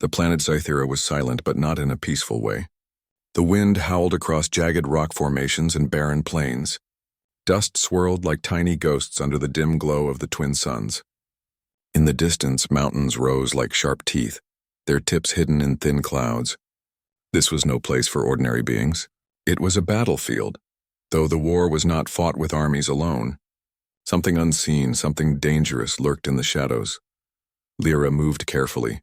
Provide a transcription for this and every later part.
The planet Cythera was silent, but not in a peaceful way. The wind howled across jagged rock formations and barren plains. Dust swirled like tiny ghosts under the dim glow of the twin suns. In the distance, mountains rose like sharp teeth, their tips hidden in thin clouds. This was no place for ordinary beings. It was a battlefield, though the war was not fought with armies alone. Something unseen, something dangerous lurked in the shadows. Lyra moved carefully,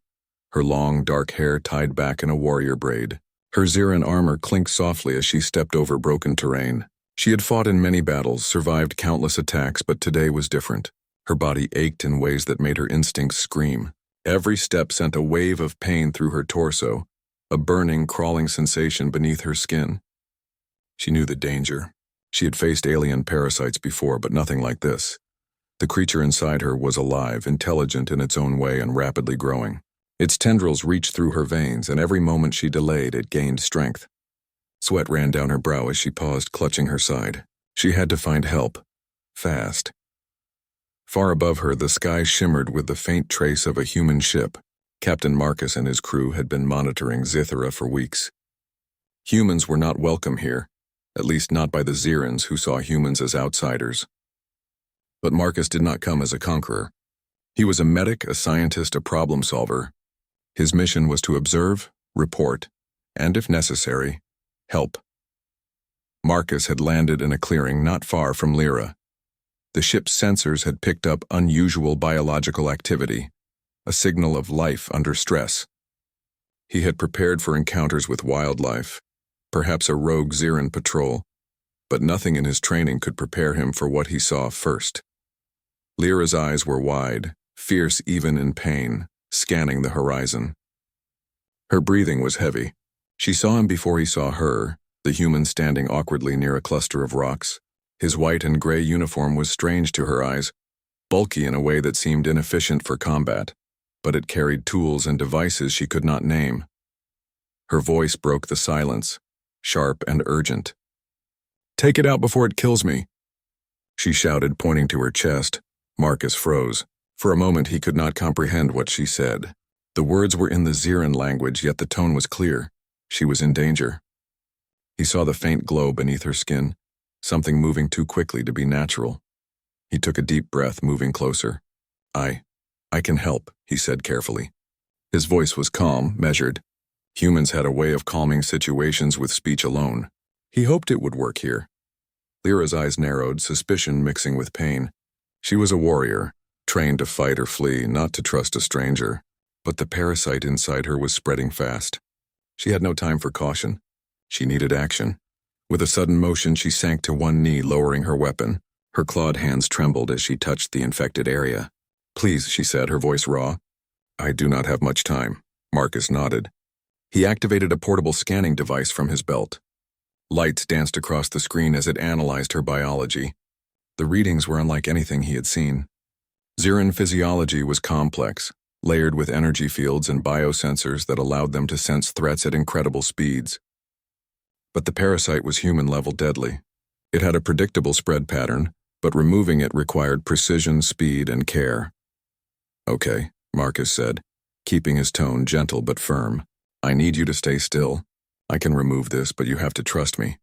her long, dark hair tied back in a warrior braid. Her Xiran armor clinked softly as she stepped over broken terrain. She had fought in many battles, survived countless attacks, but today was different. Her body ached in ways that made her instincts scream. Every step sent a wave of pain through her torso, a burning, crawling sensation beneath her skin. She knew the danger. She had faced alien parasites before, but nothing like this. The creature inside her was alive, intelligent in its own way, and rapidly growing. Its tendrils reached through her veins, and every moment she delayed, it gained strength. Sweat ran down her brow as she paused, clutching her side. She had to find help. Fast. Far above her, the sky shimmered with the faint trace of a human ship. Captain Marcus and his crew had been monitoring Cythera for weeks. Humans were not welcome here, at least not by the Xerans, who saw humans as outsiders. But Marcus did not come as a conqueror. He was a medic, a scientist, a problem solver. His mission was to observe, report, and, if necessary, help. Marcus had landed in a clearing not far from Lyra. The ship's sensors had picked up unusual biological activity, a signal of life under stress. He had prepared for encounters with wildlife, perhaps a rogue Xeran patrol, but nothing in his training could prepare him for what he saw first. Lyra's eyes were wide, fierce even in pain, scanning the horizon. Her breathing was heavy. She saw him before he saw her, the human standing awkwardly near a cluster of rocks. His white and gray uniform was strange to her eyes, bulky in a way that seemed inefficient for combat, but it carried tools and devices she could not name. Her voice broke the silence, sharp and urgent. "Take it out before it kills me," she shouted, pointing to her chest. Marcus froze. For a moment he could not comprehend what she said. The words were in the Xeran language, yet the tone was clear. She was in danger. He saw the faint glow beneath her skin, something moving too quickly to be natural. He took a deep breath, moving closer. I can help," he said carefully. His voice was calm, measured. Humans had a way of calming situations with speech alone. He hoped it would work here. Lyra's eyes narrowed, suspicion mixing with pain. She was a warrior, trained to fight or flee, not to trust a stranger. But the parasite inside her was spreading fast. She had no time for caution. She needed action. With a sudden motion, she sank to one knee, lowering her weapon. Her clawed hands trembled as she touched the infected area. "Please," she said, her voice raw. "I do not have much time." Marcus nodded. He activated a portable scanning device from his belt. Lights danced across the screen as it analyzed her biology. The readings were unlike anything he had seen. Xeran physiology was complex, layered with energy fields and biosensors that allowed them to sense threats at incredible speeds. But the parasite was human-level deadly. It had a predictable spread pattern, but removing it required precision, speed, and care. "Okay," Marcus said, keeping his tone gentle but firm. "I need you to stay still. I can remove this, but you have to trust me."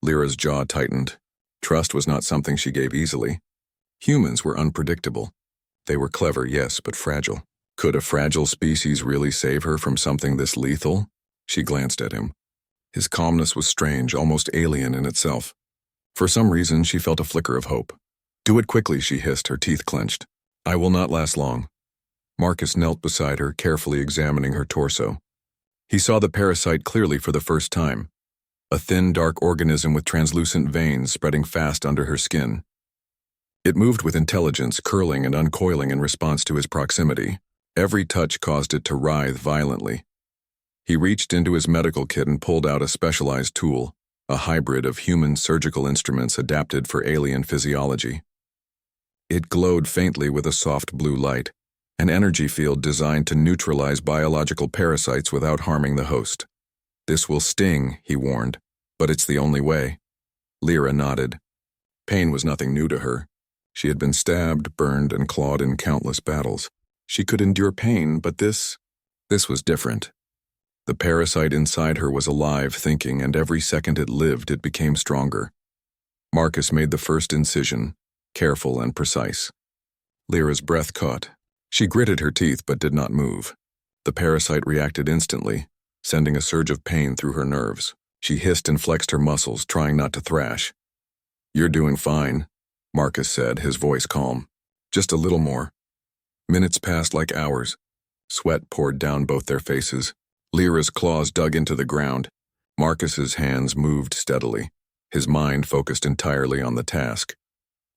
Lyra's jaw tightened. Trust was not something she gave easily. Humans were unpredictable. They were clever, yes, but fragile. Could a fragile species really save her from something this lethal? She glanced at him. His calmness was strange, almost alien in itself. For some reason, she felt a flicker of hope. "Do it quickly," she hissed, her teeth clenched. "I will not last long." Marcus knelt beside her, carefully examining her torso. He saw the parasite clearly for the first time. A thin, dark organism with translucent veins spreading fast under her skin. It moved with intelligence, curling and uncoiling in response to his proximity. Every touch caused it to writhe violently. He reached into his medical kit and pulled out a specialized tool, a hybrid of human surgical instruments adapted for alien physiology. It glowed faintly with a soft blue light, an energy field designed to neutralize biological parasites without harming the host. "This will sting," he warned, "but it's the only way." Lyra nodded. Pain was nothing new to her. She had been stabbed, burned, and clawed in countless battles. She could endure pain, but this This was different. The parasite inside her was alive, thinking, and every second it lived, it became stronger. Marcus made the first incision, careful and precise. Lyra's breath caught. She gritted her teeth but did not move. The parasite reacted instantly, sending a surge of pain through her nerves. She hissed and flexed her muscles, trying not to thrash. "You're doing fine," Marcus said, his voice calm. "Just a little more." Minutes passed like hours. Sweat poured down both their faces. Lyra's claws dug into the ground. Marcus's hands moved steadily, his mind focused entirely on the task.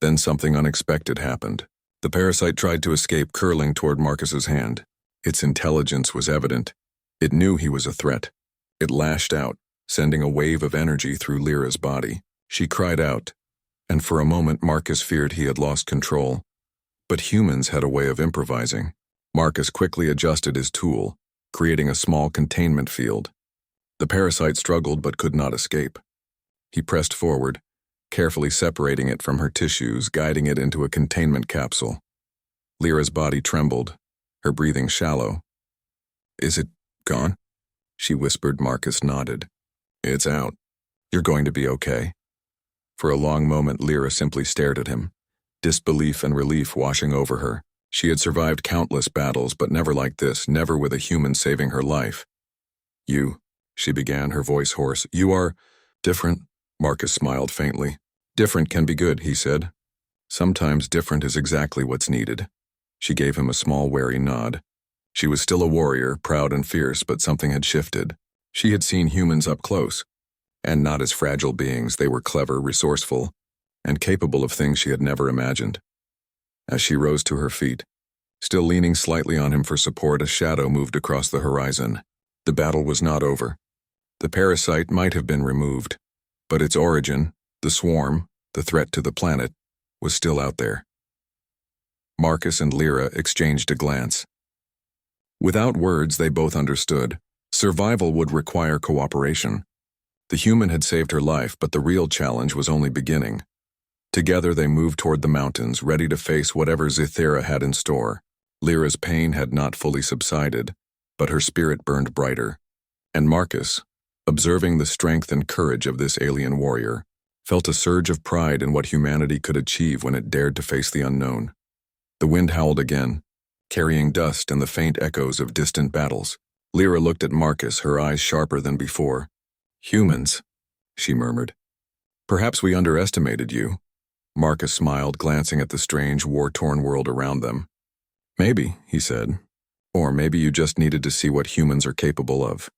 Then something unexpected happened. The parasite tried to escape, curling toward Marcus's hand. Its intelligence was evident. It knew he was a threat. It lashed out, sending a wave of energy through Lyra's body. She cried out, and for a moment Marcus feared he had lost control. But humans had a way of improvising. Marcus quickly adjusted his tool, creating a small containment field. The parasite struggled but could not escape. He pressed forward, carefully separating it from her tissues, guiding it into a containment capsule. Lyra's body trembled, her breathing shallow. "Is it gone?" she whispered. Marcus nodded. "It's out. You're going to be okay." For a long moment, Lyra simply stared at him, disbelief and relief washing over her. She had survived countless battles, but never like this, never with a human saving her life. "You," she began, her voice hoarse. "You are different." Marcus smiled faintly. "Different can be good," he said. "Sometimes different is exactly what's needed." She gave him a small, wary nod. She was still a warrior, proud and fierce, but something had shifted. She had seen humans up close, and not as fragile beings. They were clever, resourceful, and capable of things she had never imagined. As she rose to her feet, still leaning slightly on him for support, a shadow moved across the horizon. The battle was not over. The parasite might have been removed, but its origin, the swarm, the threat to the planet, was still out there. Marcus and Lyra exchanged a glance. Without words, they both understood. Survival would require cooperation. The human had saved her life, but the real challenge was only beginning. Together they moved toward the mountains, ready to face whatever Zythera had in store. Lyra's pain had not fully subsided, but her spirit burned brighter. And Marcus, observing the strength and courage of this alien warrior, felt a surge of pride in what humanity could achieve when it dared to face the unknown. The wind howled again, carrying dust and the faint echoes of distant battles. Lyra looked at Marcus, her eyes sharper than before. "Humans," she murmured. "Perhaps we underestimated you." Marcus smiled, glancing at the strange, war-torn world around them. "Maybe," he said. "Or maybe you just needed to see what humans are capable of."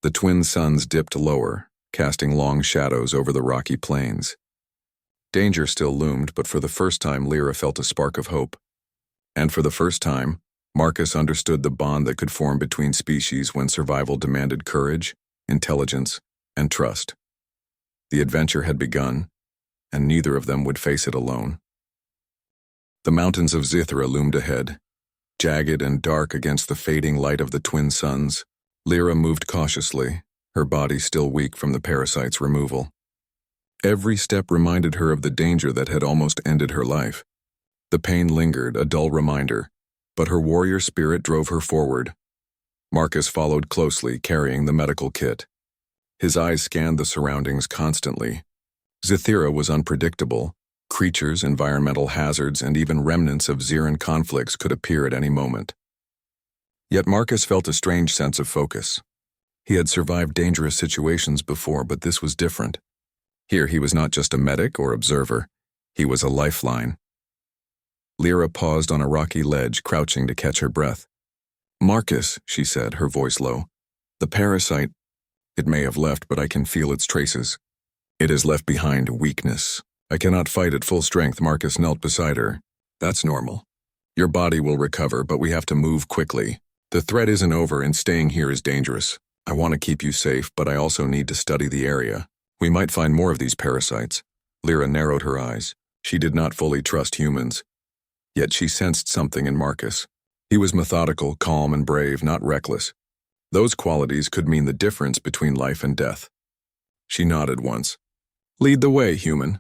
The twin suns dipped lower, casting long shadows over the rocky plains. Danger still loomed, but for the first time Lyra felt a spark of hope. And for the first time, Marcus understood the bond that could form between species when survival demanded courage, intelligence, and trust. The adventure had begun, and neither of them would face it alone. The mountains of Zythera loomed ahead, jagged and dark against the fading light of the twin suns. Lyra moved cautiously, her body still weak from the parasite's removal. Every step reminded her of the danger that had almost ended her life. The pain lingered, a dull reminder, but her warrior spirit drove her forward. Marcus followed closely, carrying the medical kit. His eyes scanned the surroundings constantly. Zythera was unpredictable. Creatures, environmental hazards, and even remnants of Xeran conflicts could appear at any moment. Yet Marcus felt a strange sense of focus. He had survived dangerous situations before, but this was different. Here he was not just a medic or observer, he was a lifeline. Lyra paused on a rocky ledge, crouching to catch her breath. "Marcus," she said, her voice low. "The parasite, it may have left, but I can feel its traces. It has left behind weakness. I cannot fight at full strength." Marcus knelt beside her. "That's normal. Your body will recover, but we have to move quickly. The threat isn't over, and staying here is dangerous. I want to keep you safe, but I also need to study the area. We might find more of these parasites." Lyra narrowed her eyes. She did not fully trust humans. Yet she sensed something in Marcus. He was methodical, calm, and brave, not reckless. Those qualities could mean the difference between life and death. She nodded once. "Lead the way, human.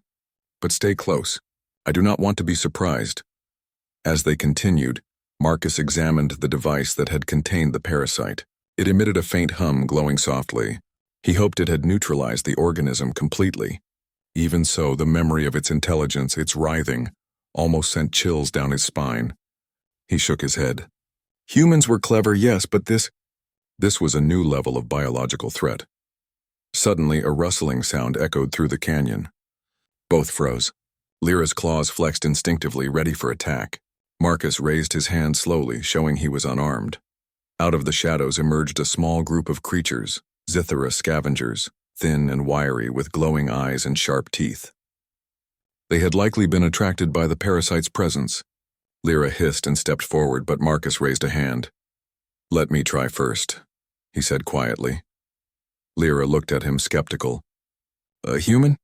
But stay close. I do not want to be surprised." As they continued, Marcus examined the device that had contained the parasite. It emitted a faint hum, glowing softly. He hoped it had neutralized the organism completely. Even so, the memory of its intelligence, its writhing, almost sent chills down his spine. He shook his head. Humans were clever, yes, but this was a new level of biological threat. Suddenly, a rustling sound echoed through the canyon. Both froze. Lyra's claws flexed instinctively, ready for attack. Marcus raised his hand slowly, showing he was unarmed. Out of the shadows emerged a small group of creatures, Zithera scavengers, thin and wiry with glowing eyes and sharp teeth. They had likely been attracted by the parasite's presence. Lyra hissed and stepped forward, but Marcus raised a hand. "Let me try first," he said quietly. Lyra looked at him, skeptical. "A human?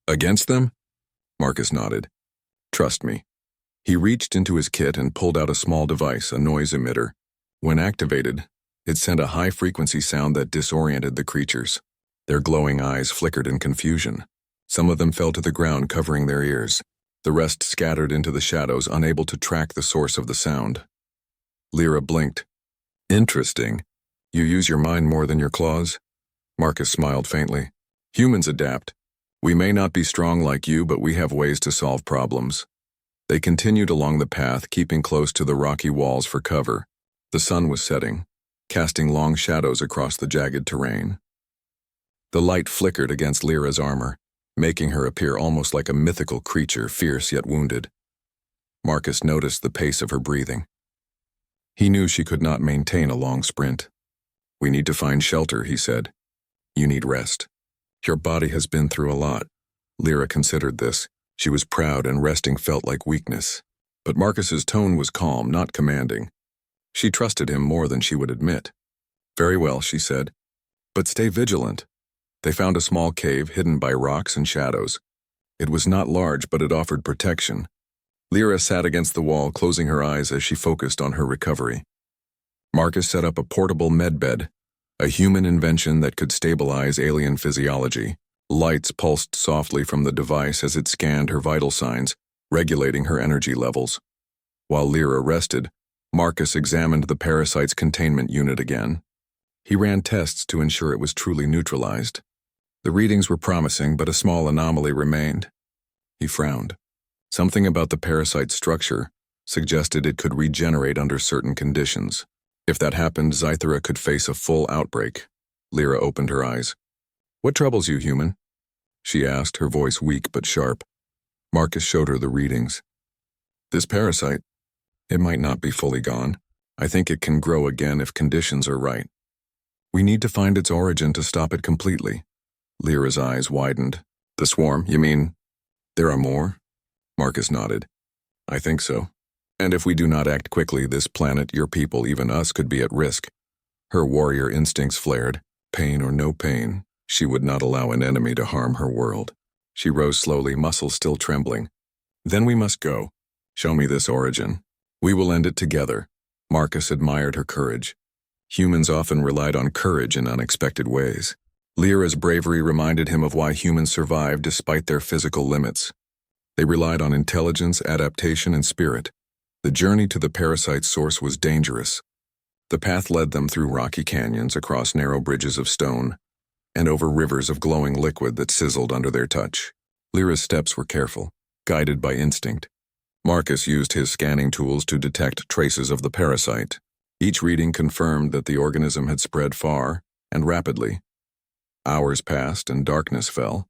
Against them?" Marcus nodded. "Trust me." He reached into his kit and pulled out a small device, a noise emitter. When activated, it sent a high-frequency sound that disoriented the creatures. Their glowing eyes flickered in confusion. Some of them fell to the ground, covering their ears. The rest scattered into the shadows, unable to track the source of the sound. Lyra blinked. "Interesting. You use your mind more than your claws?" Marcus smiled faintly. "Humans adapt. We may not be strong like you, but we have ways to solve problems." They continued along the path, keeping close to the rocky walls for cover. The sun was setting, casting long shadows across the jagged terrain. The light flickered against Lyra's armor, making her appear almost like a mythical creature, fierce yet wounded. Marcus noticed the pace of her breathing. He knew she could not maintain a long sprint. "We need to find shelter," he said. "You need rest. Your body has been through a lot." Lyra considered this. She was proud, and resting felt like weakness. But Marcus's tone was calm, not commanding. She trusted him more than she would admit. "Very well," she said. "But stay vigilant." They found a small cave hidden by rocks and shadows. It was not large, but it offered protection. Lyra sat against the wall, closing her eyes as she focused on her recovery. Marcus set up a portable medbed, a human invention that could stabilize alien physiology. Lights pulsed softly from the device as it scanned her vital signs, regulating her energy levels. While Lyra rested, Marcus examined the parasite's containment unit again. He ran tests to ensure it was truly neutralized. The readings were promising, but a small anomaly remained. He frowned. Something about the parasite's structure suggested it could regenerate under certain conditions. If that happened, Zithera could face a full outbreak. Lyra opened her eyes. "What troubles you, human?" she asked, her voice weak but sharp. Marcus showed her the readings. "This parasite, it might not be fully gone. I think it can grow again if conditions are right. We need to find its origin to stop it completely." Lyra's eyes widened. "The swarm, you mean? There are more?" Marcus nodded. "I think so. And if we do not act quickly, this planet, your people, even us, could be at risk." Her warrior instincts flared. Pain or no pain, she would not allow an enemy to harm her world. She rose slowly, muscles still trembling. "Then we must go. Show me this origin. We will end it together." Marcus admired her courage. Humans often relied on courage in unexpected ways. Lyra's bravery reminded him of why humans survived despite their physical limits. They relied on intelligence, adaptation, and spirit. The journey to the parasite's source was dangerous. The path led them through rocky canyons, across narrow bridges of stone, and over rivers of glowing liquid that sizzled under their touch. Lyra's steps were careful, guided by instinct. Marcus used his scanning tools to detect traces of the parasite. Each reading confirmed that the organism had spread far and rapidly. Hours passed and darkness fell.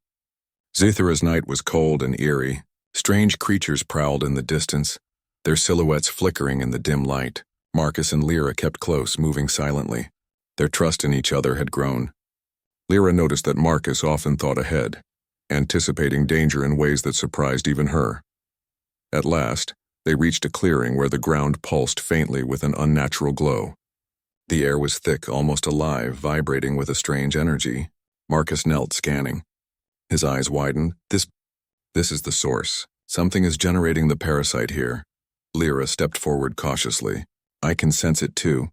Zithera's night was cold and eerie. Strange creatures prowled in the distance, their silhouettes flickering in the dim light. Marcus and Lyra kept close, moving silently. Their trust in each other had grown. Lyra noticed that Marcus often thought ahead, anticipating danger in ways that surprised even her. At last, they reached a clearing where the ground pulsed faintly with an unnatural glow. The air was thick, almost alive, vibrating with a strange energy. Marcus knelt, scanning. His eyes widened. This is the source. Something is generating the parasite here. Lyra stepped forward cautiously. "I can sense it too.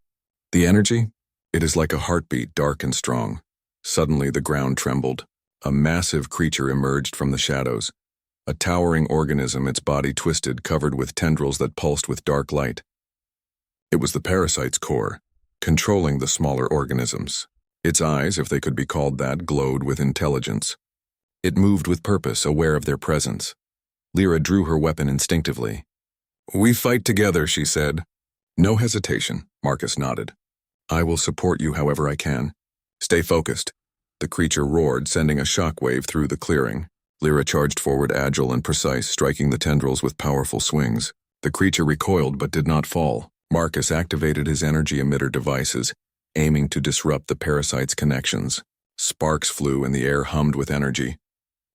The energy? It is like a heartbeat, dark and strong." Suddenly the ground trembled. A massive creature emerged from the shadows. A towering organism, its body twisted, covered with tendrils that pulsed with dark light. It was the parasite's core, controlling the smaller organisms. Its eyes, if they could be called that, glowed with intelligence. It moved with purpose, aware of their presence. Lyra drew her weapon instinctively. "We fight together," she said. "No hesitation," Marcus nodded. "I will support you however I can. Stay focused." The creature roared, sending a shockwave through the clearing. Lyra charged forward, agile and precise, striking the tendrils with powerful swings. The creature recoiled but did not fall. Marcus activated his energy emitter devices, aiming to disrupt the parasite's connections. Sparks flew and the air hummed with energy.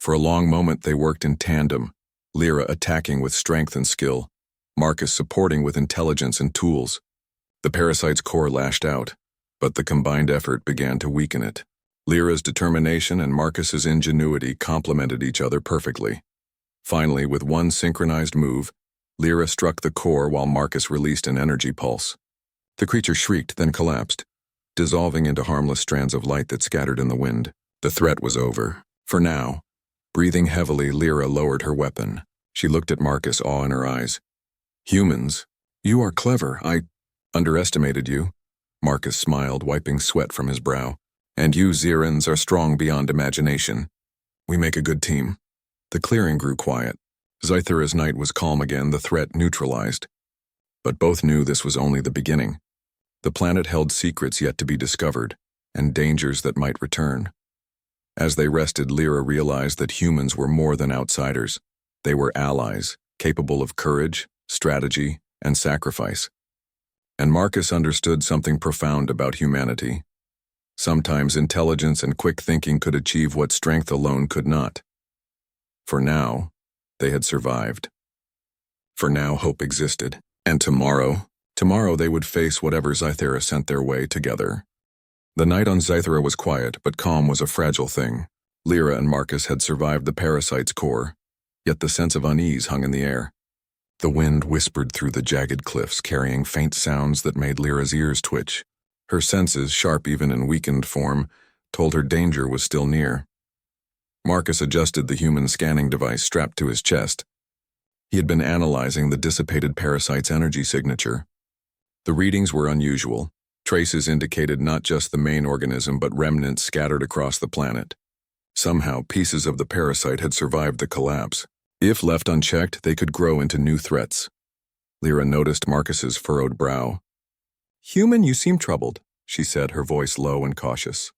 For a long moment they worked in tandem, Lyra attacking with strength and skill, Marcus supporting with intelligence and tools. The parasite's core lashed out, but the combined effort began to weaken it. Lyra's determination and Marcus's ingenuity complemented each other perfectly. Finally, with one synchronized move, Lyra struck the core while Marcus released an energy pulse. The creature shrieked, then collapsed, dissolving into harmless strands of light that scattered in the wind. The threat was over. For now. Breathing heavily, Lyra lowered her weapon. She looked at Marcus, awe in her eyes. "Humans, you are clever. I underestimated you." Marcus smiled, wiping sweat from his brow. "And you, Zirans, are strong beyond imagination. We make a good team." The clearing grew quiet. Zythera's night was calm again, the threat neutralized. But both knew this was only the beginning. The planet held secrets yet to be discovered, and dangers that might return. As they rested, Lyra realized that humans were more than outsiders. They were allies, capable of courage, strategy, and sacrifice. And Marcus understood something profound about humanity. Sometimes intelligence and quick thinking could achieve what strength alone could not. For now, they had survived. For now, hope existed. And tomorrow they would face whatever Zythera sent their way together. The night on Zythera was quiet, but calm was a fragile thing. Lyra and Marcus had survived the parasite's core, yet the sense of unease hung in the air. The wind whispered through the jagged cliffs, carrying faint sounds that made Lyra's ears twitch. Her senses, sharp even in weakened form, told her danger was still near. Marcus adjusted the human scanning device strapped to his chest. He had been analyzing the dissipated parasite's energy signature. The readings were unusual. Traces indicated not just the main organism but remnants scattered across the planet. Somehow, pieces of the parasite had survived the collapse. If left unchecked, they could grow into new threats. Lyra noticed Marcus's furrowed brow. "Human, you seem troubled," she said, her voice low and cautious.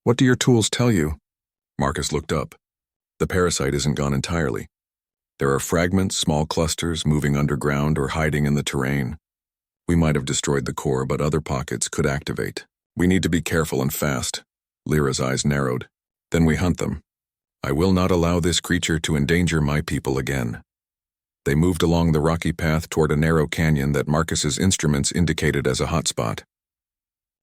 "What do your tools tell you?" Marcus looked up. The parasite isn't gone entirely. There are fragments, small clusters, moving underground or hiding in the terrain. We might have destroyed the core, but other pockets could activate. We need to be careful and fast. Lyra's eyes narrowed. Then we hunt them. I will not allow this creature to endanger my people again. They moved along the rocky path toward a narrow canyon that Marcus's instruments indicated as a hotspot.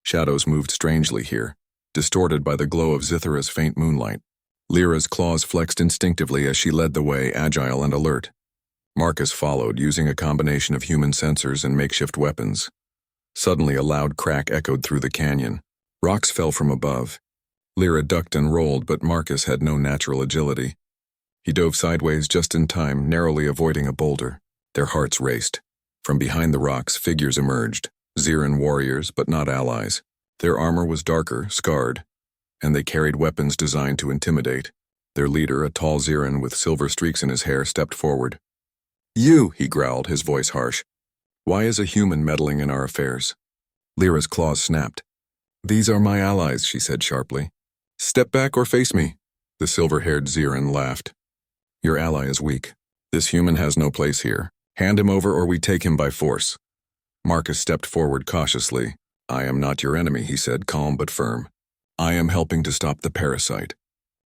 Shadows moved strangely here, distorted by the glow of Zythera's faint moonlight. Lyra's claws flexed instinctively as she led the way, agile and alert. Marcus followed, using a combination of human sensors and makeshift weapons. Suddenly, a loud crack echoed through the canyon. Rocks fell from above. Lyra ducked and rolled, but Marcus had no natural agility. He dove sideways just in time, narrowly avoiding a boulder. Their hearts raced. From behind the rocks, figures emerged. Ziran warriors, but not allies. Their armor was darker, scarred, and they carried weapons designed to intimidate. Their leader, a tall Ziran with silver streaks in his hair, stepped forward. "You," he growled, his voice harsh. "Why is a human meddling in our affairs?" Lyra's claws snapped. "These are my allies," she said sharply. "Step back or face me." The silver-haired Ziran laughed. "Your ally is weak. This human has no place here. Hand him over or we take him by force." Marcus stepped forward cautiously. "I am not your enemy," he said, calm but firm. "I am helping to stop the parasite.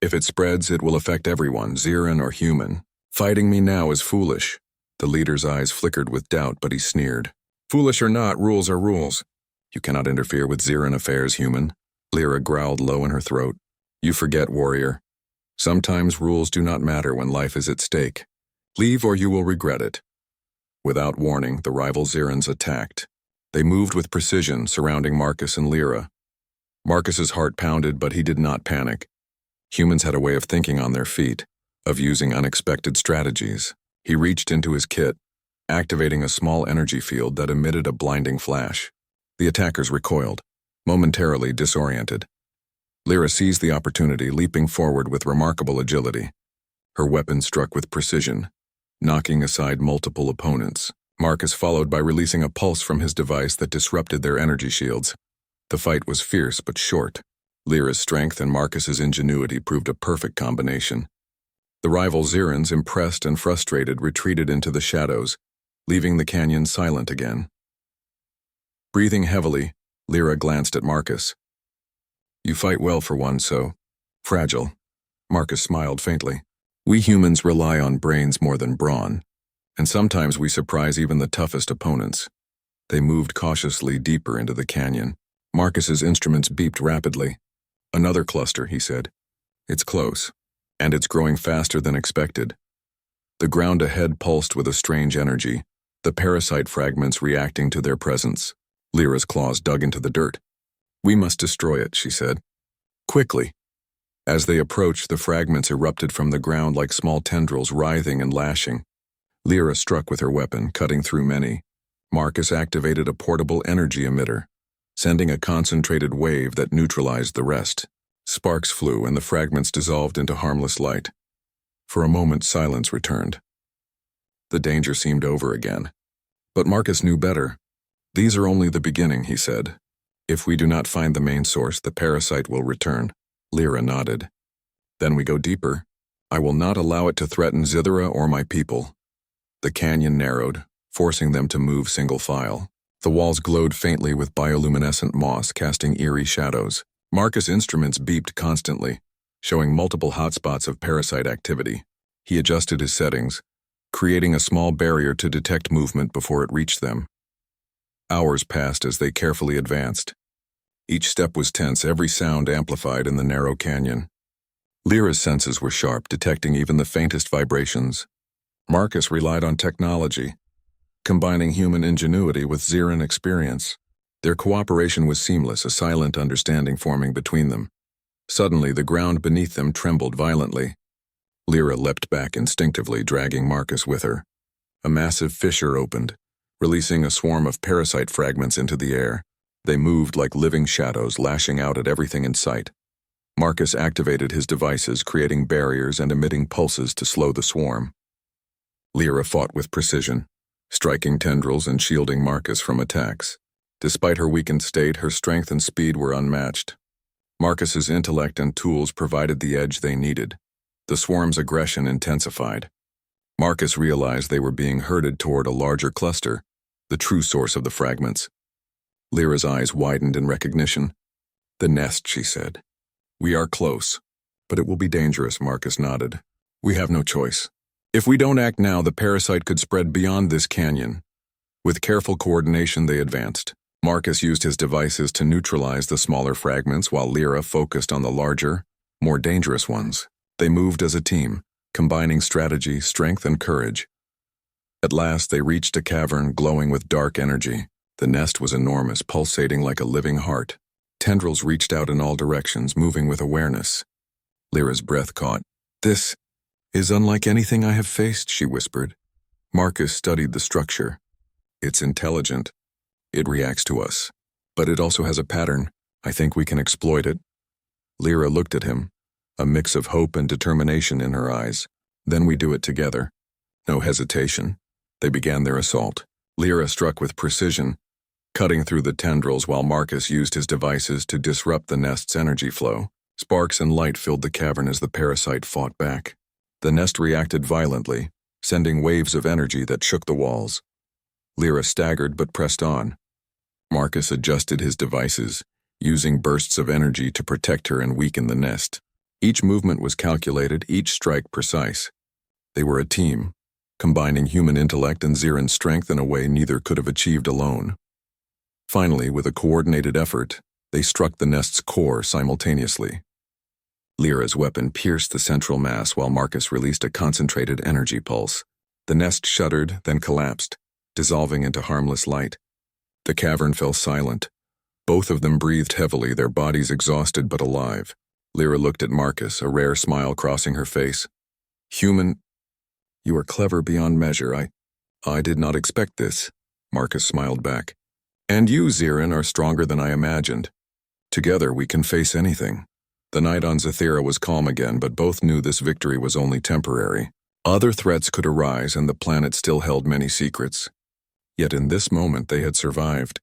If it spreads, it will affect everyone, Ziran or human. Fighting me now is foolish." The leader's eyes flickered with doubt, but he sneered. "Foolish or not, rules are rules. You cannot interfere with Ziran affairs, human." Lyra growled low in her throat. "You forget, warrior. Sometimes rules do not matter when life is at stake. Leave or you will regret it." Without warning, the rival Zirans attacked. They moved with precision, surrounding Marcus and Lyra. Marcus's heart pounded, but he did not panic. Humans had a way of thinking on their feet, of using unexpected strategies. He reached into his kit, activating a small energy field that emitted a blinding flash. The attackers recoiled, momentarily disoriented. Lyra seized the opportunity, leaping forward with remarkable agility. Her weapon struck with precision, knocking aside multiple opponents. Marcus followed by releasing a pulse from his device that disrupted their energy shields. The fight was fierce but short. Lyra's strength and Marcus's ingenuity proved a perfect combination. The rival Zirans, impressed and frustrated, retreated into the shadows, leaving the canyon silent again. Breathing heavily, Lyra glanced at Marcus. "You fight well for one so fragile." Marcus smiled faintly. "We humans rely on brains more than brawn, and sometimes we surprise even the toughest opponents." They moved cautiously deeper into the canyon. Marcus's instruments beeped rapidly. "Another cluster," he said. "It's close, and it's growing faster than expected." The ground ahead pulsed with a strange energy, the parasite fragments reacting to their presence. Lyra's claws dug into the dirt. "We must destroy it," she said. "Quickly." As they approached, the fragments erupted from the ground like small tendrils, writhing and lashing. Lyra struck with her weapon, cutting through many. Marcus activated a portable energy emitter, sending a concentrated wave that neutralized the rest. Sparks flew and the fragments dissolved into harmless light. For a moment, silence returned. The danger seemed over again. But Marcus knew better. "These are only the beginning," he said. "If we do not find the main source, the parasite will return." Lyra nodded. "Then we go deeper. I will not allow it to threaten Zithera or my people." The canyon narrowed, forcing them to move single file. The walls glowed faintly with bioluminescent moss, casting eerie shadows. Marcus' instruments beeped constantly, showing multiple hotspots of parasite activity. He adjusted his settings, creating a small barrier to detect movement before it reached them. Hours passed as they carefully advanced. Each step was tense, every sound amplified in the narrow canyon. Lyra's senses were sharp, detecting even the faintest vibrations. Marcus relied on technology, combining human ingenuity with Ziran experience. Their cooperation was seamless, a silent understanding forming between them. Suddenly, the ground beneath them trembled violently. Lyra leapt back instinctively, dragging Marcus with her. A massive fissure opened, releasing a swarm of parasite fragments into the air. They moved like living shadows, lashing out at everything in sight. Marcus activated his devices, creating barriers and emitting pulses to slow the swarm. Lyra fought with precision, striking tendrils and shielding Marcus from attacks. Despite her weakened state, her strength and speed were unmatched. Marcus's intellect and tools provided the edge they needed. The swarm's aggression intensified. Marcus realized they were being herded toward a larger cluster, the true source of the fragments. Lyra's eyes widened in recognition. "The nest," she said. "We are close, but it will be dangerous," Marcus nodded. "We have no choice. If we don't act now, the parasite could spread beyond this canyon." With careful coordination, they advanced. Marcus used his devices to neutralize the smaller fragments while Lyra focused on the larger, more dangerous ones. They moved as a team, combining strategy, strength, and courage. At last, they reached a cavern glowing with dark energy. The nest was enormous, pulsating like a living heart. Tendrils reached out in all directions, moving with awareness. Lyra's breath caught. "This is unlike anything I have faced," she whispered. Marcus studied the structure. "It's intelligent. It reacts to us. But it also has a pattern. I think we can exploit it." Lyra looked at him, a mix of hope and determination in her eyes. "Then we do it together." No hesitation. They began their assault. Lyra struck with precision, cutting through the tendrils while Marcus used his devices to disrupt the nest's energy flow. Sparks and light filled the cavern as the parasite fought back. The nest reacted violently, sending waves of energy that shook the walls. Lyra staggered but pressed on. Marcus adjusted his devices, using bursts of energy to protect her and weaken the nest. Each movement was calculated, each strike precise. They were a team, combining human intellect and Ziran strength in a way neither could have achieved alone. Finally, with a coordinated effort, they struck the nest's core simultaneously. Lyra's weapon pierced the central mass while Marcus released a concentrated energy pulse. The nest shuddered, then collapsed, dissolving into harmless light. The cavern fell silent. Both of them breathed heavily, their bodies exhausted but alive. Lyra looked at Marcus, a rare smile crossing her face. "Human, you are clever beyond measure. I did not expect this, Marcus smiled back. And you, Zirin, are stronger than I imagined. Together we can face anything. The night on Zathira was calm again, but both knew this victory was only temporary. Other threats could arise, and the planet still held many secrets. Yet in this moment they had survived.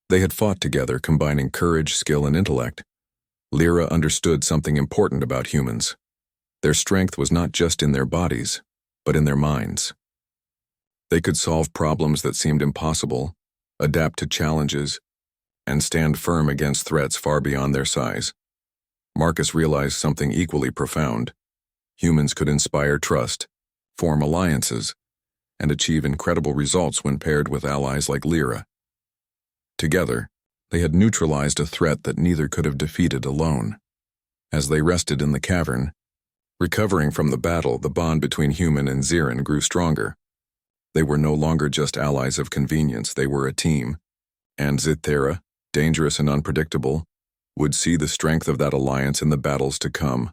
They had fought together, combining courage, skill, and intellect. Lyra understood something important about humans. Their strength was not just in their bodies, but in their minds. They could solve problems that seemed impossible, adapt to challenges, and stand firm against threats far beyond their size. Marcus realized something equally profound. Humans could inspire trust, form alliances, and achieve incredible results when paired with allies like Lyra. Together, they had neutralized a threat that neither could have defeated alone. As they rested in the cavern, recovering from the battle, the bond between human and Zirin grew stronger. They were no longer just allies of convenience, they were a team. And Zathira, dangerous and unpredictable, would see the strength of that alliance in the battles to come.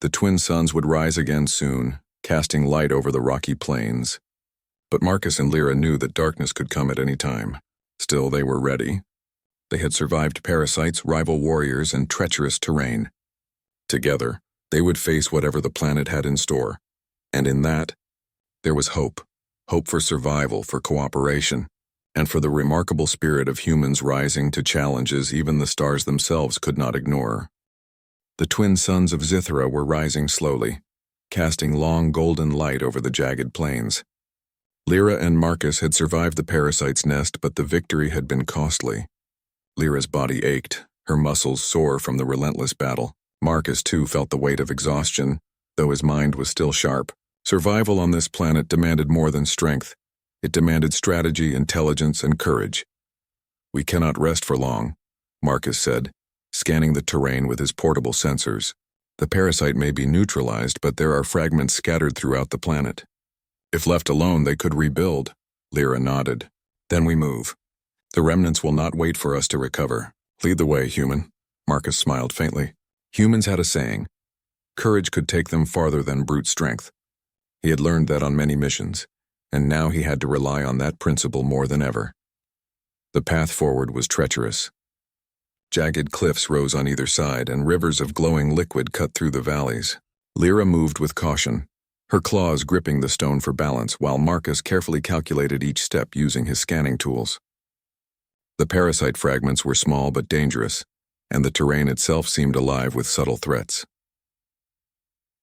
The twin suns would rise again soon, casting light over the rocky plains. But Marcus and Lyra knew that darkness could come at any time. Still, they were ready. They had survived parasites, rival warriors, and treacherous terrain. Together, they would face whatever the planet had in store. And in that, there was hope. Hope for survival, for cooperation, and for the remarkable spirit of humans rising to challenges even the stars themselves could not ignore. The twin suns of Zathira were rising slowly, casting long golden light over the jagged plains. Lyra and Marcus had survived the parasite's nest, but the victory had been costly. Lyra's body ached, her muscles sore from the relentless battle. Marcus, too, felt the weight of exhaustion, though his mind was still sharp. Survival on this planet demanded more than strength. It demanded strategy, intelligence, and courage. "We cannot rest for long," Marcus said, scanning the terrain with his portable sensors. "The parasite may be neutralized, but there are fragments scattered throughout the planet. If left alone, they could rebuild." Lyra nodded. "Then we move. The remnants will not wait for us to recover. Lead the way, human." Marcus smiled faintly. Humans had a saying: courage could take them farther than brute strength. He had learned that on many missions, and now he had to rely on that principle more than ever. The path forward was treacherous. Jagged cliffs rose on either side, and rivers of glowing liquid cut through the valleys. Lyra moved with caution, her claws gripping the stone for balance, while Marcus carefully calculated each step using his scanning tools. The parasite fragments were small but dangerous, and the terrain itself seemed alive with subtle threats.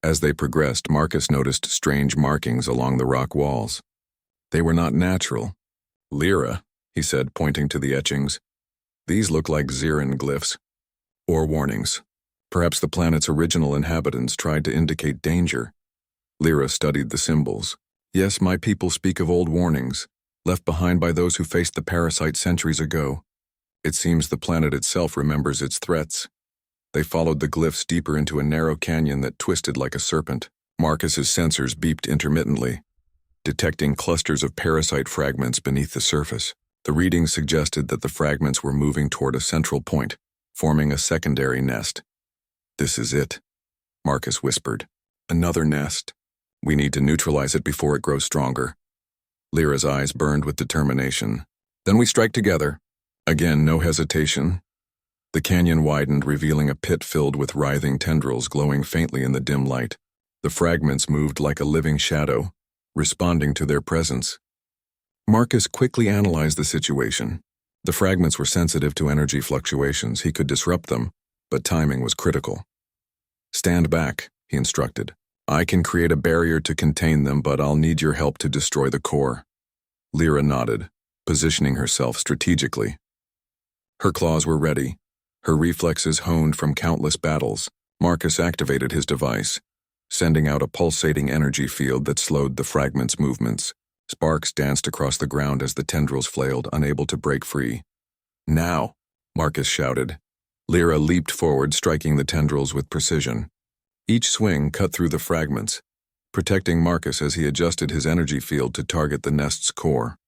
As they progressed, Marcus noticed strange markings along the rock walls. They were not natural. "Lyra," he said, pointing to the etchings. "These look like Zirin glyphs, or warnings. Perhaps the planet's original inhabitants tried to indicate danger." Lyra studied the symbols. "Yes, my people speak of old warnings, left behind by those who faced the parasite centuries ago. It seems the planet itself remembers its threats." They followed the glyphs deeper into a narrow canyon that twisted like a serpent. Marcus's sensors beeped intermittently, detecting clusters of parasite fragments beneath the surface. The readings suggested that the fragments were moving toward a central point, forming a secondary nest. "This is it," Marcus whispered. "Another nest. We need to neutralize it before it grows stronger." Lyra's eyes burned with determination. "Then we strike together." Again, no hesitation. The canyon widened, revealing a pit filled with writhing tendrils glowing faintly in the dim light. The fragments moved like a living shadow, responding to their presence. Marcus quickly analyzed the situation. The fragments were sensitive to energy fluctuations. He could disrupt them, but timing was critical. "Stand back," he instructed. "I can create a barrier to contain them, but I'll need your help to destroy the core." Lyra nodded, positioning herself strategically. Her claws were ready, her reflexes honed from countless battles. Marcus activated his device, sending out a pulsating energy field that slowed the fragments' movements. Sparks danced across the ground as the tendrils flailed, unable to break free. "Now!" Marcus shouted. Lyra leaped forward, striking the tendrils with precision. Each swing cut through the fragments, protecting Marcus as he adjusted his energy field to target the nest's core.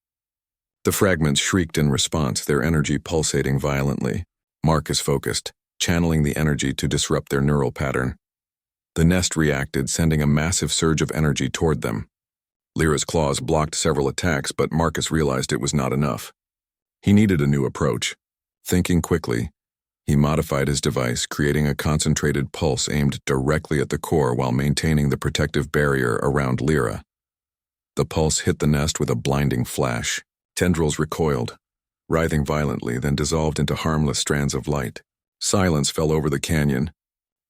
The fragments shrieked in response, their energy pulsating violently. Marcus focused, channeling the energy to disrupt their neural pattern. The nest reacted, sending a massive surge of energy toward them. Lyra's claws blocked several attacks, but Marcus realized it was not enough. He needed a new approach. Thinking quickly, he modified his device, creating a concentrated pulse aimed directly at the core while maintaining the protective barrier around Lyra. The pulse hit the nest with a blinding flash. Tendrils recoiled, writhing violently, then dissolved into harmless strands of light. Silence fell over the canyon.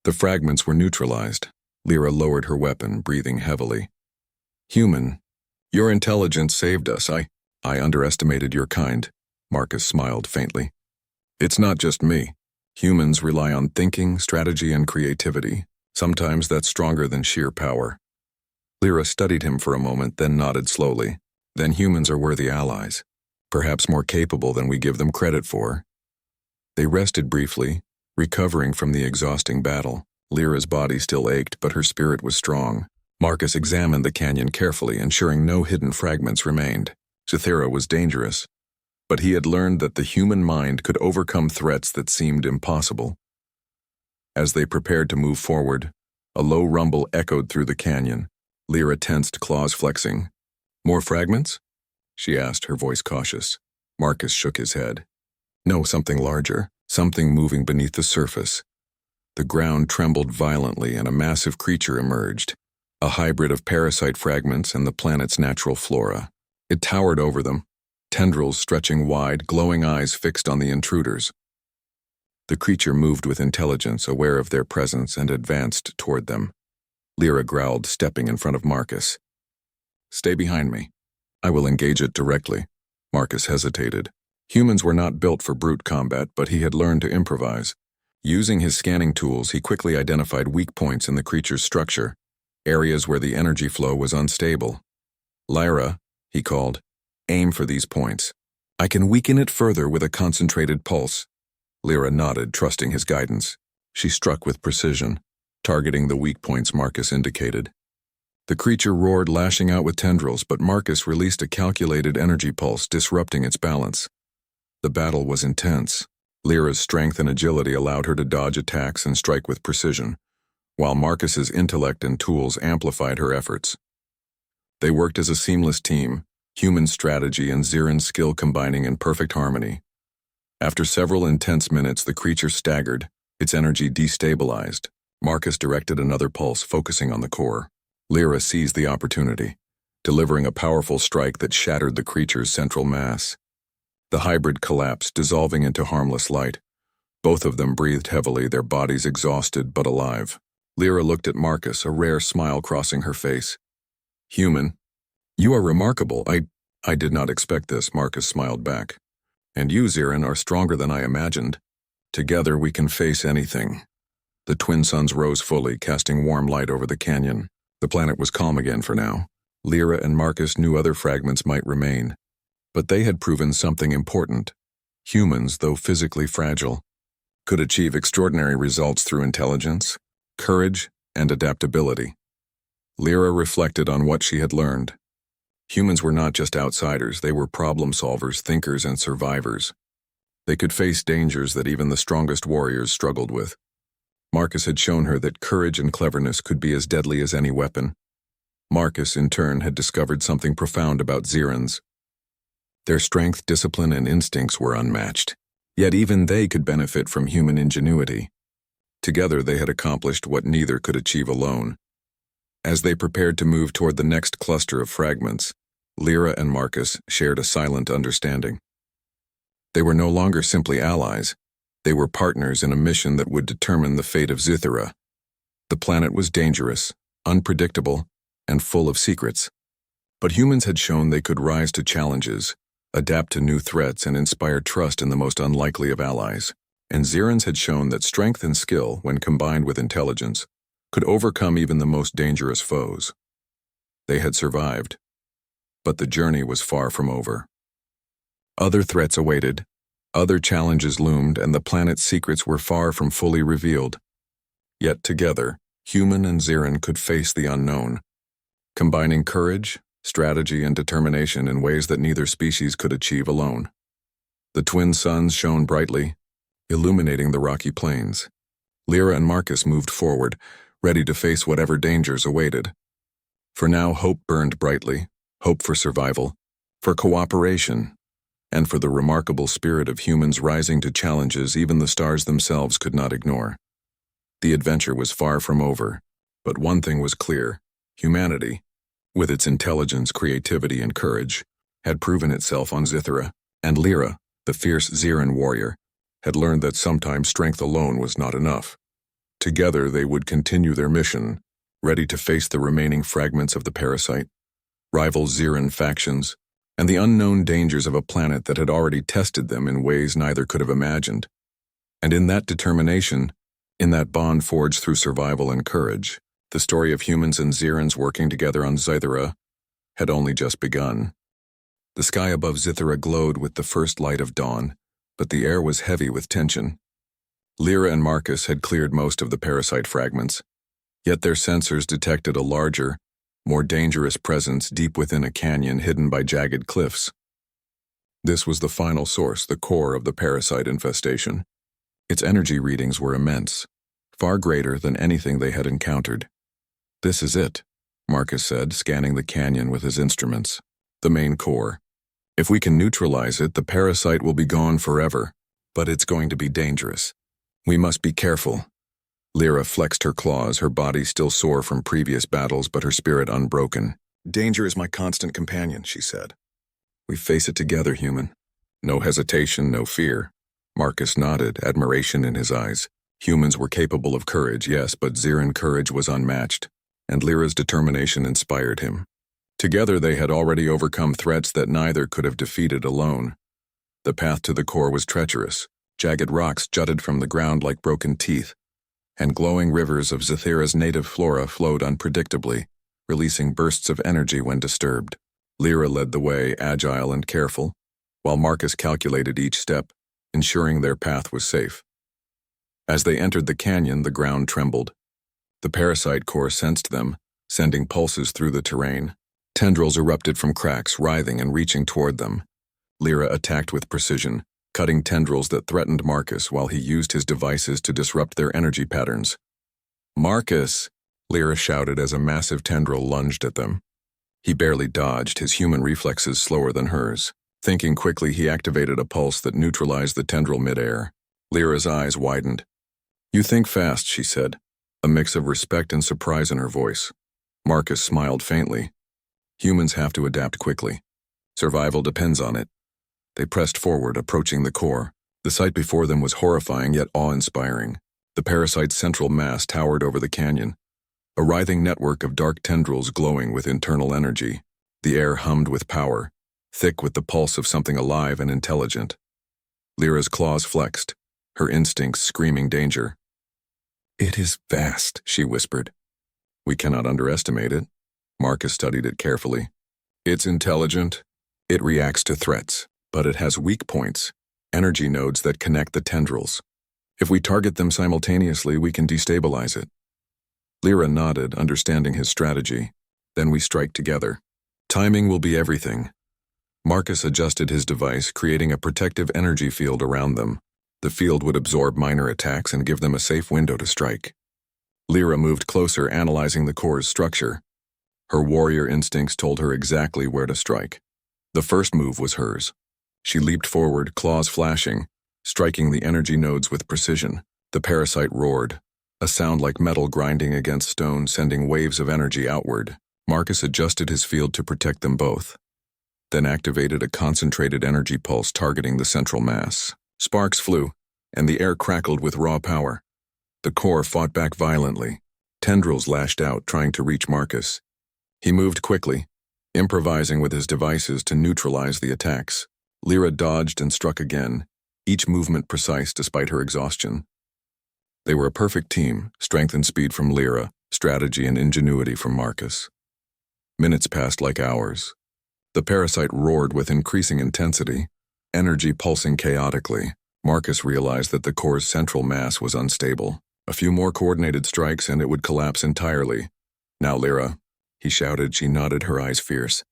The fragments were neutralized. Lyra lowered her weapon, breathing heavily. "Human, your intelligence saved us. I underestimated your kind," Marcus smiled faintly. "It's not just me. Humans rely on thinking, strategy, and creativity. Sometimes that's stronger than sheer power." Lyra studied him for a moment, then nodded slowly. "Then humans are worthy allies, perhaps more capable than we give them credit for." They rested briefly, recovering from the exhausting battle. Lyra's body still ached, but her spirit was strong. Marcus examined the canyon carefully, ensuring no hidden fragments remained. Cythera was dangerous, but he had learned that the human mind could overcome threats that seemed impossible. As they prepared to move forward, a low rumble echoed through the canyon. Lyra tensed, claws flexing. "More fragments?" she asked, her voice cautious. Marcus shook his head. "No, something larger, something moving beneath the surface." The ground trembled violently and a massive creature emerged, a hybrid of parasite fragments and the planet's natural flora. It towered over them, tendrils stretching wide, glowing eyes fixed on the intruders. The creature moved with intelligence, aware of their presence, and advanced toward them. Lyra growled, stepping in front of Marcus. "Stay behind me. I will engage it directly." Marcus hesitated. Humans were not built for brute combat, but he had learned to improvise. Using his scanning tools, he quickly identified weak points in the creature's structure, areas where the energy flow was unstable. "Lyra," he called, "aim for these points. I can weaken it further with a concentrated pulse." Lyra nodded, trusting his guidance. She struck with precision, targeting the weak points Marcus indicated. The creature roared, lashing out with tendrils, but Marcus released a calculated energy pulse, disrupting its balance. The battle was intense. Lyra's strength and agility allowed her to dodge attacks and strike with precision, while Marcus's intellect and tools amplified her efforts. They worked as a seamless team, human strategy and Xirin's skill combining in perfect harmony. After several intense minutes, the creature staggered, its energy destabilized. Marcus directed another pulse, focusing on the core. Lyra seized the opportunity, delivering a powerful strike that shattered the creature's central mass. The hybrid collapsed, dissolving into harmless light. Both of them breathed heavily, their bodies exhausted but alive. Lyra looked at Marcus, a rare smile crossing her face. "Human, you are remarkable. I did not expect this," Marcus smiled back. "And you, Xirin, are stronger than I imagined. Together we can face anything." The twin suns rose fully, casting warm light over the canyon. The planet was calm again for now. Lyra and Marcus knew other fragments might remain, but they had proven something important. Humans, though physically fragile, could achieve extraordinary results through intelligence, courage, and adaptability. Lyra reflected on what she had learned. Humans were not just outsiders, they were problem solvers, thinkers, and survivors. They could face dangers that even the strongest warriors struggled with. Marcus had shown her that courage and cleverness could be as deadly as any weapon. Marcus, in turn, had discovered something profound about Xirins. Their strength, discipline, and instincts were unmatched, yet even they could benefit from human ingenuity. Together they had accomplished what neither could achieve alone. As they prepared to move toward the next cluster of fragments, Lyra and Marcus shared a silent understanding. They were no longer simply allies. They were partners in a mission that would determine the fate of Cythera. The planet was dangerous, unpredictable, and full of secrets. But humans had shown they could rise to challenges, adapt to new threats, and inspire trust in the most unlikely of allies. And Xirins had shown that strength and skill, when combined with intelligence, could overcome even the most dangerous foes. They had survived, but the journey was far from over. Other threats awaited, other challenges loomed, and the planet's secrets were far from fully revealed. Yet together, human and Xirin could face the unknown, combining courage, strategy, and determination in ways that neither species could achieve alone. The twin suns shone brightly, illuminating the rocky plains. Lyra and Marcus moved forward, ready to face whatever dangers awaited. For now, hope burned brightly, hope for survival, for cooperation, and for the remarkable spirit of humans rising to challenges even the stars themselves could not ignore. The adventure was far from over, but one thing was clear: humanity, with its intelligence, creativity, and courage, had proven itself on Zythera, and Lyra, the fierce Xeran warrior, had learned that sometimes strength alone was not enough. Together they would continue their mission, ready to face the remaining fragments of the parasite, rival Xeran factions, and the unknown dangers of a planet that had already tested them in ways neither could have imagined. And in that determination, in that bond forged through survival and courage, the story of humans and Xerans working together on Zythera had only just begun. The sky above Zythera glowed with the first light of dawn, but the air was heavy with tension. Lyra and Marcus had cleared most of the parasite fragments, yet their sensors detected a larger, more dangerous presence deep within a canyon hidden by jagged cliffs. This was the final source, the core of the parasite infestation. Its energy readings were immense, far greater than anything they had encountered. "This is it," Marcus said, scanning the canyon with his instruments. "The main core. If we can neutralize it, the parasite will be gone forever, but it's going to be dangerous. We must be careful." Lyra flexed her claws, her body still sore from previous battles but her spirit unbroken. "Danger is my constant companion," she said. "We face it together, human." No hesitation, no fear. Marcus nodded, admiration in his eyes. Humans were capable of courage, yes, but Xeran courage was unmatched, and Lyra's determination inspired him. Together they had already overcome threats that neither could have defeated alone. The path to the core was treacherous. Jagged rocks jutted from the ground like broken teeth, and glowing rivers of Zythera's native flora flowed unpredictably, releasing bursts of energy when disturbed. Lyra led the way, agile and careful, while Marcus calculated each step, ensuring their path was safe. As they entered the canyon, the ground trembled. The parasite core sensed them, sending pulses through the terrain. Tendrils erupted from cracks, writhing and reaching toward them. Lyra attacked with precision, cutting tendrils that threatened Marcus while he used his devices to disrupt their energy patterns. "Marcus!" Lyra shouted as a massive tendril lunged at them. He barely dodged, his human reflexes slower than hers. Thinking quickly, he activated a pulse that neutralized the tendril midair. Lyra's eyes widened. "You think fast," she said, a mix of respect and surprise in her voice. Marcus smiled faintly. "Humans have to adapt quickly. Survival depends on it." They pressed forward, approaching the core. The sight before them was horrifying yet awe-inspiring. The parasite's central mass towered over the canyon, a writhing network of dark tendrils glowing with internal energy. The air hummed with power, thick with the pulse of something alive and intelligent. Lyra's claws flexed, her instincts screaming danger. "It is vast," she whispered. "We cannot underestimate it." Marcus studied it carefully. "It's intelligent. It reacts to threats, but it has weak points, energy nodes that connect the tendrils. If we target them simultaneously, we can destabilize it." Lyra nodded, understanding his strategy. "Then we strike together. Timing will be everything." Marcus adjusted his device, creating a protective energy field around them. The field would absorb minor attacks and give them a safe window to strike. Lyra moved closer, analyzing the core's structure. Her warrior instincts told her exactly where to strike. The first move was hers. She leaped forward, claws flashing, striking the energy nodes with precision. The parasite roared, a sound like metal grinding against stone, sending waves of energy outward. Marcus adjusted his field to protect them both, then activated a concentrated energy pulse targeting the central mass. Sparks flew, and the air crackled with raw power. The core fought back violently. Tendrils lashed out, trying to reach Marcus. He moved quickly, improvising with his devices to neutralize the attacks. Lyra dodged and struck again, each movement precise despite her exhaustion. They were a perfect team, strength and speed from Lyra, strategy and ingenuity from Marcus. Minutes passed like hours. The parasite roared with increasing intensity, energy pulsing chaotically. Marcus realized that the core's central mass was unstable. A few more coordinated strikes and it would collapse entirely. "Now, Lyra," he shouted. She nodded, her eyes fierce.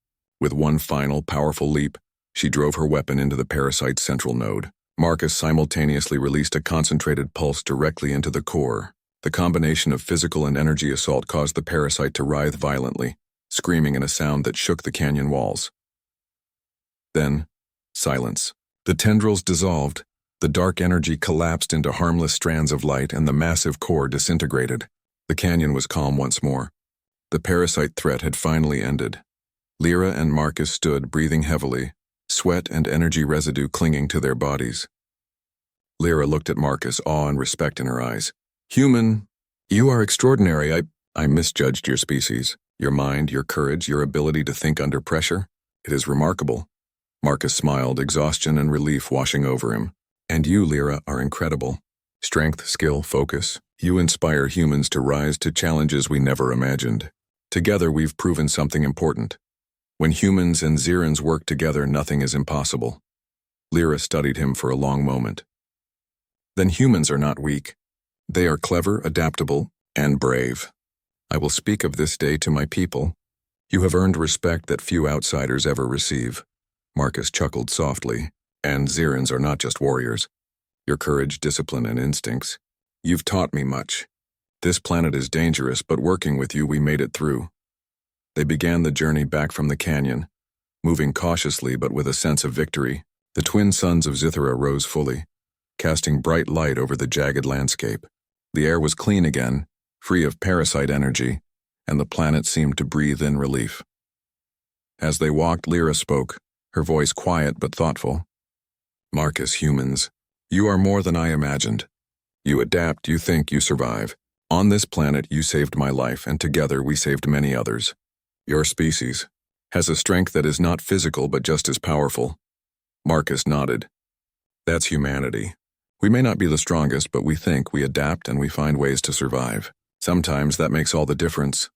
With one final, powerful leap, she drove her weapon into the parasite's central node. Marcus simultaneously released a concentrated pulse directly into the core. The combination of physical and energy assault caused the parasite to writhe violently, screaming in a sound that shook the canyon walls. Then, silence. The tendrils dissolved, the dark energy collapsed into harmless strands of light, and the massive core disintegrated. The canyon was calm once more. The parasite threat had finally ended. Lyra and Marcus stood, breathing heavily, sweat and energy residue clinging to their bodies. Lyra looked at Marcus, awe and respect in her eyes. "Human, you are extraordinary. I misjudged your species. Your mind, your courage, your ability to think under pressure. It is remarkable." Marcus smiled, exhaustion and relief washing over him. "And you, Lyra, are incredible. Strength, skill, focus. You inspire humans to rise to challenges we never imagined. Together we've proven something important. When humans and Xerans work together, nothing is impossible." Lyra studied him for a long moment. "Then humans are not weak. They are clever, adaptable, and brave. I will speak of this day to my people. You have earned respect that few outsiders ever receive." Marcus chuckled softly. "And Xerans are not just warriors. Your courage, discipline, and instincts. You've taught me much. This planet is dangerous, but working with you, we made it through." They began the journey back from the canyon, moving cautiously but with a sense of victory. The twin suns of Zythera rose fully, casting bright light over the jagged landscape. The air was clean again, free of parasite energy, and the planet seemed to breathe in relief. As they walked, Lyra spoke, her voice quiet but thoughtful. "Marcus, humans, you are more than I imagined. You adapt, you think, you survive. On this planet, you saved my life, and together we saved many others. Your species has a strength that is not physical but just as powerful." Marcus nodded. "That's humanity. We may not be the strongest, but we think, we adapt, and we find ways to survive. Sometimes that makes all the difference."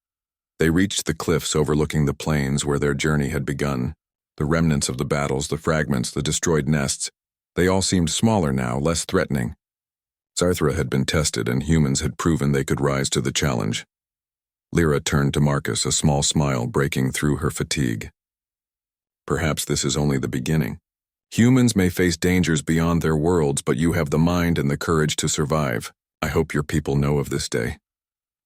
They reached the cliffs overlooking the plains where their journey had begun. The remnants of the battles, the fragments, the destroyed nests, they all seemed smaller now, less threatening. Zythera had been tested, and humans had proven they could rise to the challenge. Lyra turned to Marcus, a small smile breaking through her fatigue. "Perhaps this is only the beginning. Humans may face dangers beyond their worlds, but you have the mind and the courage to survive. I hope your people know of this day."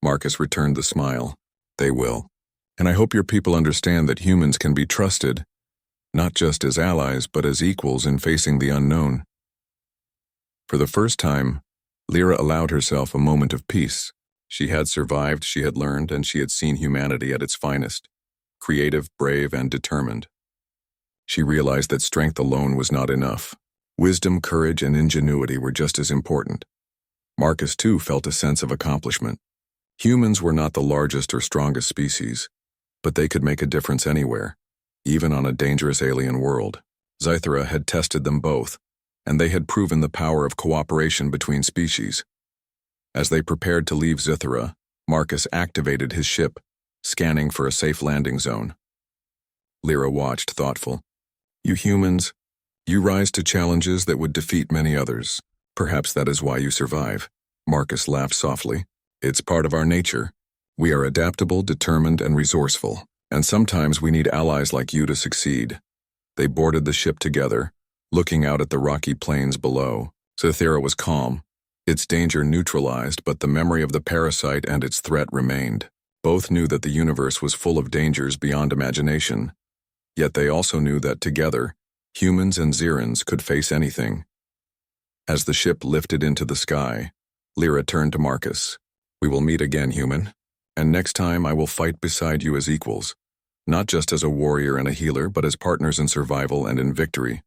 Marcus returned the smile. "They will. And I hope your people understand that humans can be trusted, not just as allies, but as equals in facing the unknown." For the first time, Lyra allowed herself a moment of peace. She had survived, she had learned, and she had seen humanity at its finest, creative, brave, and determined. She realized that strength alone was not enough. Wisdom, courage, and ingenuity were just as important. Marcus, too, felt a sense of accomplishment. Humans were not the largest or strongest species, but they could make a difference anywhere, even on a dangerous alien world. Zythera had tested them both, and they had proven the power of cooperation between species. As they prepared to leave Zythera, Marcus activated his ship, scanning for a safe landing zone. Lyra watched, thoughtful. "You humans, you rise to challenges that would defeat many others. Perhaps that is why you survive." Marcus laughed softly. "It's part of our nature. We are adaptable, determined, and resourceful, and sometimes we need allies like you to succeed." They boarded the ship together, looking out at the rocky plains below. Zythera was calm, its danger neutralized, but the memory of the parasite and its threat remained. Both knew that the universe was full of dangers beyond imagination, yet they also knew that together, humans and Xerans could face anything. As the ship lifted into the sky, Lyra turned to Marcus. "We will meet again, human, and next time I will fight beside you as equals, not just as a warrior and a healer, but as partners in survival and in victory."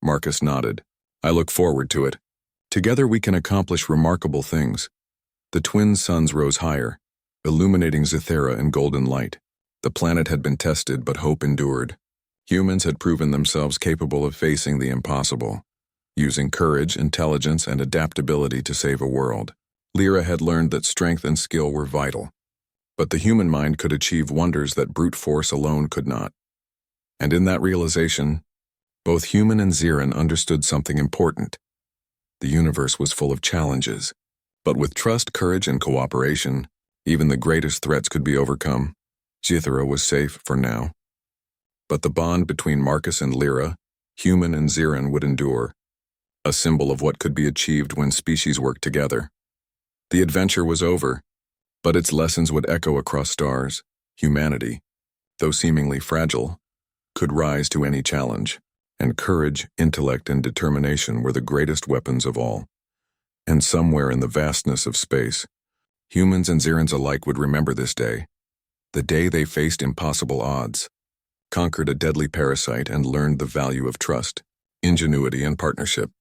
Marcus nodded. "I look forward to it. Together we can accomplish remarkable things." The twin suns rose higher, illuminating Zythera in golden light. The planet had been tested, but hope endured. Humans had proven themselves capable of facing the impossible, using courage, intelligence, and adaptability to save a world. Lyra had learned that strength and skill were vital, but the human mind could achieve wonders that brute force alone could not. And in that realization, both human and Xeran understood something important. The universe was full of challenges, but with trust, courage, and cooperation, even the greatest threats could be overcome. Zythera was safe for now. But the bond between Marcus and Lyra, human and Xeran, would endure, a symbol of what could be achieved when species work together. The adventure was over, but its lessons would echo across stars. Humanity, though seemingly fragile, could rise to any challenge, and courage, intellect, and determination were the greatest weapons of all. And somewhere in the vastness of space, humans and Xerans alike would remember this day, the day they faced impossible odds, conquered a deadly parasite, and learned the value of trust, ingenuity, and partnership.